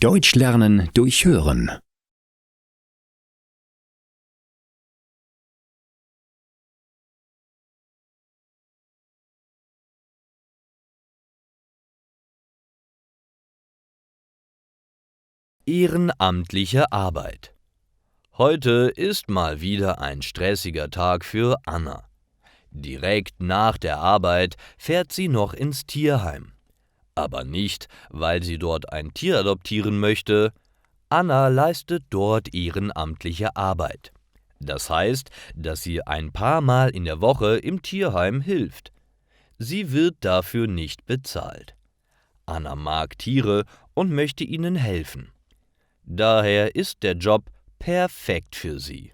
Deutsch lernen durch Hören. Ehrenamtliche Arbeit. Heute ist mal wieder ein stressiger Tag für Anna. Direkt nach der Arbeit fährt sie noch ins Tierheim. Aber nicht, weil sie dort ein Tier adoptieren möchte. Anna leistet dort ehrenamtliche Arbeit. Das heißt, dass sie ein paar Mal in der Woche im Tierheim hilft. Sie wird dafür nicht bezahlt. Anna mag Tiere und möchte ihnen helfen. Daher ist der Job perfekt für sie.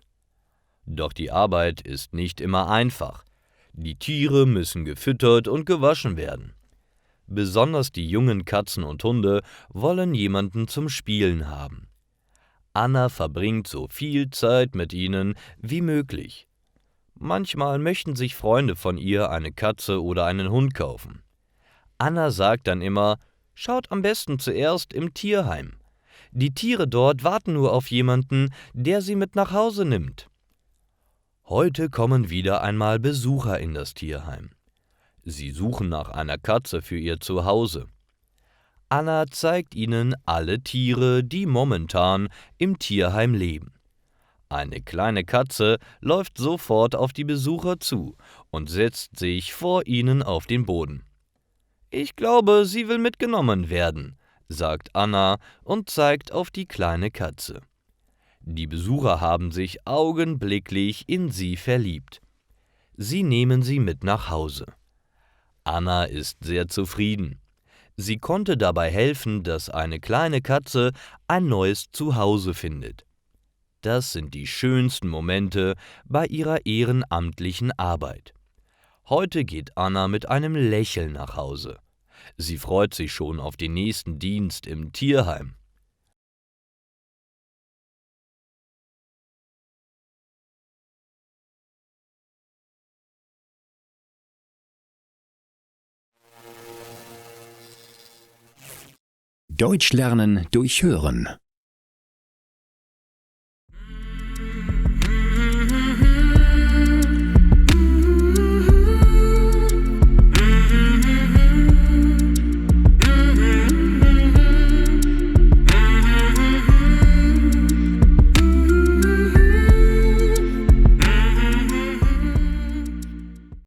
Doch die Arbeit ist nicht immer einfach. Die Tiere müssen gefüttert und gewaschen werden. Besonders die jungen Katzen und Hunde wollen jemanden zum Spielen haben. Anna verbringt so viel Zeit mit ihnen wie möglich. Manchmal möchten sich Freunde von ihr eine Katze oder einen Hund kaufen. Anna sagt dann immer: Schaut am besten zuerst im Tierheim. Die Tiere dort warten nur auf jemanden, der sie mit nach Hause nimmt. Heute kommen wieder einmal Besucher in das Tierheim. Sie suchen nach einer Katze für ihr Zuhause. Anna zeigt ihnen alle Tiere, die momentan im Tierheim leben. Eine kleine Katze läuft sofort auf die Besucher zu und setzt sich vor ihnen auf den Boden. »Ich glaube, sie will mitgenommen werden«, sagt Anna und zeigt auf die kleine Katze. Die Besucher haben sich augenblicklich in sie verliebt. Sie nehmen sie mit nach Hause. Anna ist sehr zufrieden. Sie konnte dabei helfen, dass eine kleine Katze ein neues Zuhause findet. Das sind die schönsten Momente bei ihrer ehrenamtlichen Arbeit. Heute geht Anna mit einem Lächeln nach Hause. Sie freut sich schon auf den nächsten Dienst im Tierheim. Deutsch lernen durch Hören.